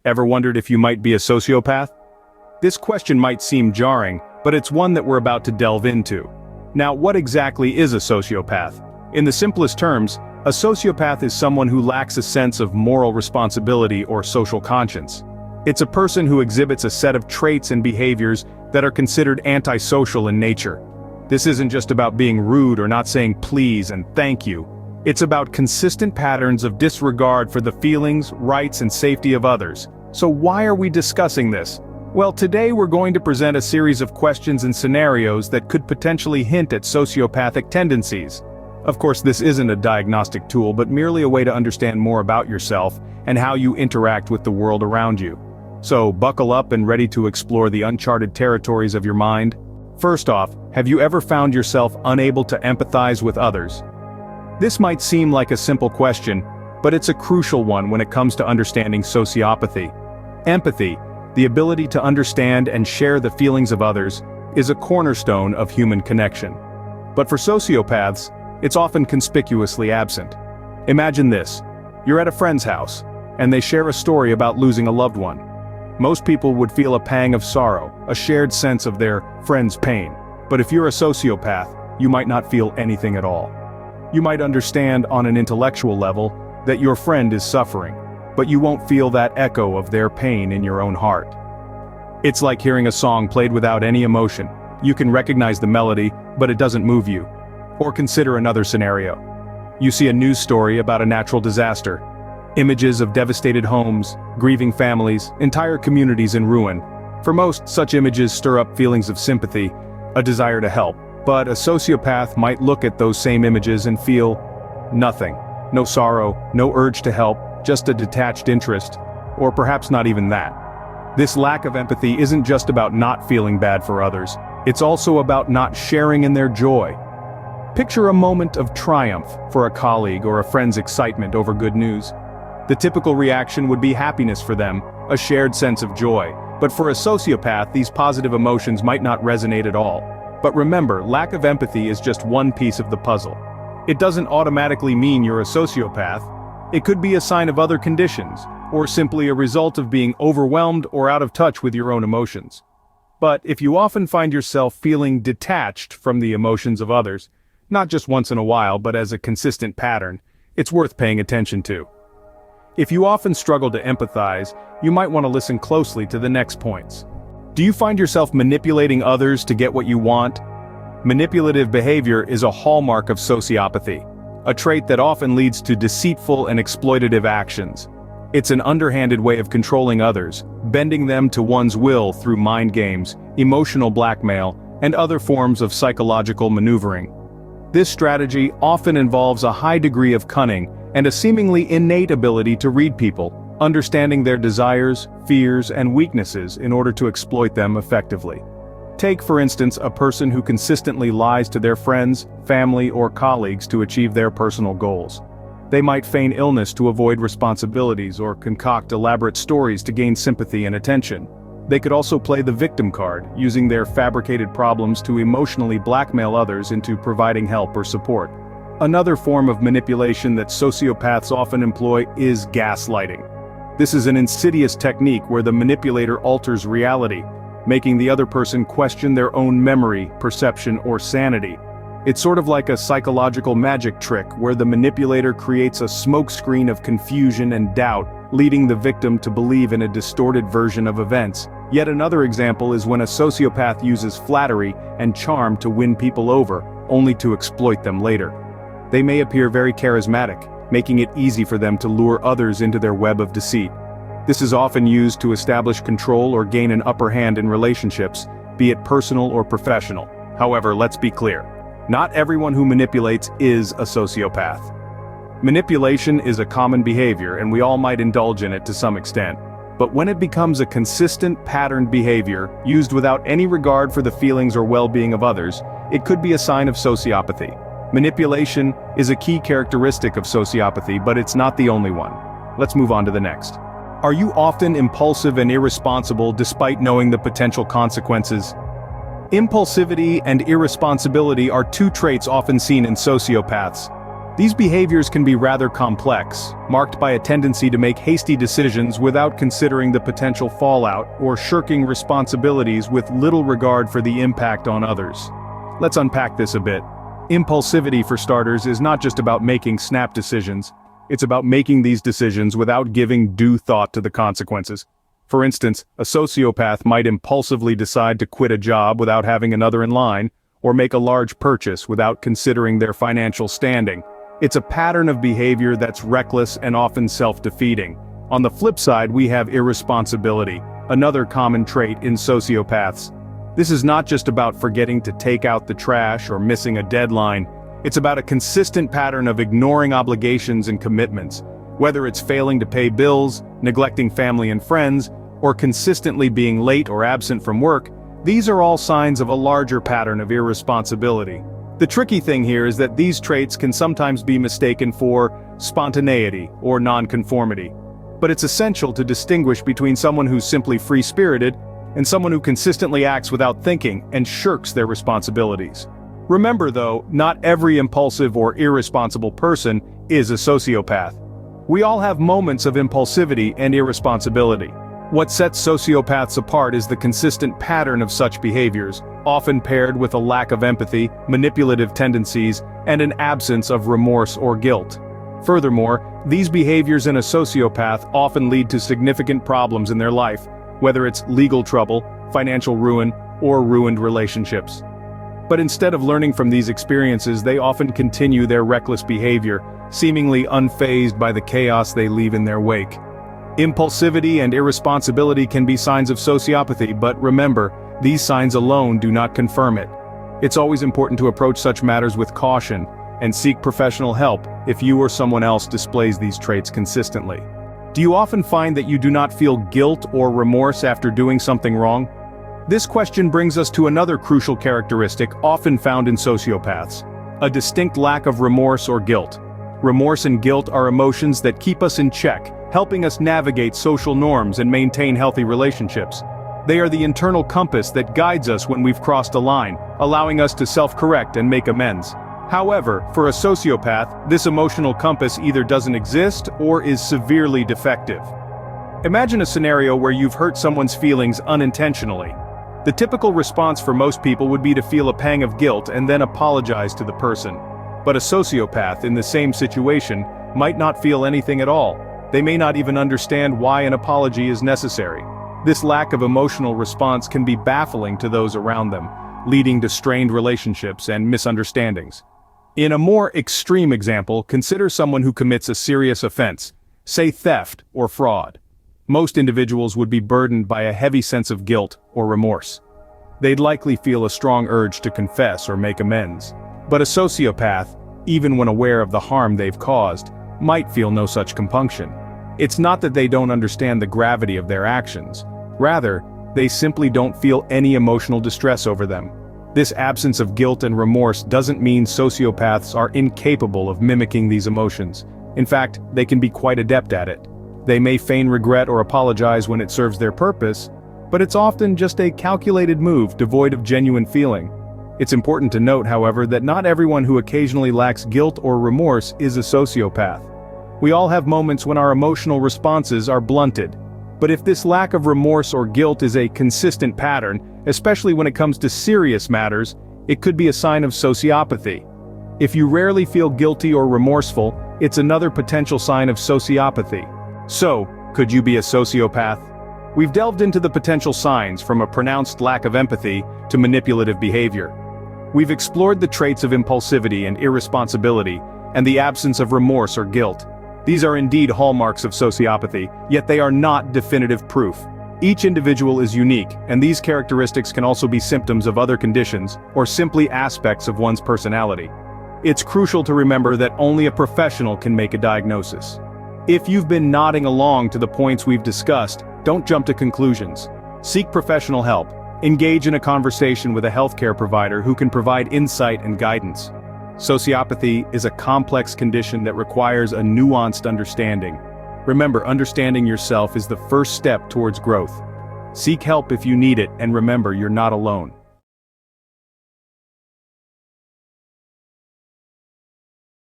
Ever wondered if you might be a sociopath? This question might seem jarring, but it's one that we're about to delve into. Now, what exactly is a sociopath? In the simplest terms, a sociopath is someone who lacks a sense of moral responsibility or social conscience. It's a person who exhibits a set of traits and behaviors that are considered antisocial in nature. This isn't just about being rude or not saying please and thank you. It's about consistent patterns of disregard for the feelings, rights, and safety of others. So why are we discussing this? Well, today we're going to present a series of questions and scenarios that could potentially hint at sociopathic tendencies. Of course, this isn't a diagnostic tool, but merely a way to understand more about yourself and how you interact with the world around you. So, buckle up and ready to explore the uncharted territories of your mind. First off, have you ever found yourself unable to empathize with others? This might seem like a simple question, but it's a crucial one when it comes to understanding sociopathy. Empathy, the ability to understand and share the feelings of others, is a cornerstone of human connection. But for sociopaths, it's often conspicuously absent. Imagine this: you're at a friend's house, and they share a story about losing a loved one. Most people would feel a pang of sorrow, a shared sense of their friend's pain. But if you're a sociopath, you might not feel anything at all. You might understand on an intellectual level that your friend is suffering, but you won't feel that echo of their pain in your own heart. It's like hearing a song played without any emotion. You can recognize the melody, but it doesn't move you. Or consider another scenario. You see a news story about a natural disaster. Images of devastated homes, grieving families, entire communities in ruin. For most, such images stir up feelings of sympathy, a desire to help. But a sociopath might look at those same images and feel nothing. No sorrow, no urge to help, just a detached interest, or perhaps not even that. This lack of empathy isn't just about not feeling bad for others, it's also about not sharing in their joy. Picture a moment of triumph for a colleague or a friend's excitement over good news. The typical reaction would be happiness for them, a shared sense of joy. But for a sociopath, these positive emotions might not resonate at all. But remember, lack of empathy is just one piece of the puzzle. It doesn't automatically mean you're a sociopath. It could be a sign of other conditions, or simply a result of being overwhelmed or out of touch with your own emotions. But if you often find yourself feeling detached from the emotions of others, not just once in a while but as a consistent pattern, it's worth paying attention to. If you often struggle to empathize, you might want to listen closely to the next points. Do you find yourself manipulating others to get what you want? Manipulative behavior is a hallmark of sociopathy, a trait that often leads to deceitful and exploitative actions. It's an underhanded way of controlling others, bending them to one's will through mind games, emotional blackmail, and other forms of psychological maneuvering. This strategy often involves a high degree of cunning and a seemingly innate ability to read people, understanding their desires, fears, and weaknesses in order to exploit them effectively. Take, for instance, a person who consistently lies to their friends, family, or colleagues to achieve their personal goals. They might feign illness to avoid responsibilities or concoct elaborate stories to gain sympathy and attention. They could also play the victim card, using their fabricated problems to emotionally blackmail others into providing help or support. Another form of manipulation that sociopaths often employ is gaslighting. This is an insidious technique where the manipulator alters reality, making the other person question their own memory, perception, or sanity. It's sort of like a psychological magic trick where the manipulator creates a smokescreen of confusion and doubt, leading the victim to believe in a distorted version of events. Yet another example is when a sociopath uses flattery and charm to win people over, only to exploit them later. They may appear very charismatic, making it easy for them to lure others into their web of deceit. This is often used to establish control or gain an upper hand in relationships, be it personal or professional. However, let's be clear. Not everyone who manipulates is a sociopath. Manipulation is a common behavior and we all might indulge in it to some extent. But when it becomes a consistent patterned behavior, used without any regard for the feelings or well-being of others, it could be a sign of sociopathy. Manipulation is a key characteristic of sociopathy, but it's not the only one. Let's move on to the next. Are you often impulsive and irresponsible despite knowing the potential consequences? Impulsivity and irresponsibility are two traits often seen in sociopaths. These behaviors can be rather complex, marked by a tendency to make hasty decisions without considering the potential fallout or shirking responsibilities with little regard for the impact on others. Let's unpack this a bit. Impulsivity, for starters, is not just about making snap decisions. It's about making these decisions without giving due thought to the consequences. For instance, a sociopath might impulsively decide to quit a job without having another in line, or make a large purchase without considering their financial standing. It's a pattern of behavior that's reckless and often self-defeating. On the flip side, we have irresponsibility, another common trait in sociopaths. This is not just about forgetting to take out the trash or missing a deadline. It's about a consistent pattern of ignoring obligations and commitments, whether it's failing to pay bills, neglecting family and friends, or consistently being late or absent from work. These are all signs of a larger pattern of irresponsibility. The tricky thing here is that these traits can sometimes be mistaken for spontaneity or nonconformity. But it's essential to distinguish between someone who's simply free-spirited and someone who consistently acts without thinking and shirks their responsibilities. Remember though, not every impulsive or irresponsible person is a sociopath. We all have moments of impulsivity and irresponsibility. What sets sociopaths apart is the consistent pattern of such behaviors, often paired with a lack of empathy, manipulative tendencies, and an absence of remorse or guilt. Furthermore, these behaviors in a sociopath often lead to significant problems in their life, whether it's legal trouble, financial ruin, or ruined relationships. But instead of learning from these experiences, they often continue their reckless behavior, seemingly unfazed by the chaos they leave in their wake. Impulsivity and irresponsibility can be signs of sociopathy, but remember, these signs alone do not confirm it. It's always important to approach such matters with caution and seek professional help if you or someone else displays these traits consistently. Do you often find that you do not feel guilt or remorse after doing something wrong? This question brings us to another crucial characteristic often found in sociopaths: a distinct lack of remorse or guilt. Remorse and guilt are emotions that keep us in check, helping us navigate social norms and maintain healthy relationships. They are the internal compass that guides us when we've crossed a line, allowing us to self-correct and make amends. However, for a sociopath, this emotional compass either doesn't exist or is severely defective. Imagine a scenario where you've hurt someone's feelings unintentionally. The typical response for most people would be to feel a pang of guilt and then apologize to the person. But a sociopath in the same situation might not feel anything at all. They may not even understand why an apology is necessary. This lack of emotional response can be baffling to those around them, leading to strained relationships and misunderstandings. In a more extreme example, consider someone who commits a serious offense, say theft or fraud. Most individuals would be burdened by a heavy sense of guilt or remorse. They'd likely feel a strong urge to confess or make amends. But a sociopath, even when aware of the harm they've caused, might feel no such compunction. It's not that they don't understand the gravity of their actions. Rather, they simply don't feel any emotional distress over them. This absence of guilt and remorse doesn't mean sociopaths are incapable of mimicking these emotions. In fact, they can be quite adept at it. They may feign regret or apologize when it serves their purpose, but it's often just a calculated move devoid of genuine feeling. It's important to note, however, that not everyone who occasionally lacks guilt or remorse is a sociopath. We all have moments when our emotional responses are blunted. But if this lack of remorse or guilt is a consistent pattern, especially when it comes to serious matters, it could be a sign of sociopathy. If you rarely feel guilty or remorseful, it's another potential sign of sociopathy. So, could you be a sociopath? We've delved into the potential signs, from a pronounced lack of empathy to manipulative behavior. We've explored the traits of impulsivity and irresponsibility, and the absence of remorse or guilt. These are indeed hallmarks of sociopathy, yet they are not definitive proof. Each individual is unique, and these characteristics can also be symptoms of other conditions, or simply aspects of one's personality. It's crucial to remember that only a professional can make a diagnosis. If you've been nodding along to the points we've discussed, don't jump to conclusions. Seek professional help. Engage in a conversation with a healthcare provider who can provide insight and guidance. Sociopathy is a complex condition that requires a nuanced understanding. Remember, understanding yourself is the first step towards growth. Seek help if you need it, and remember, you're not alone.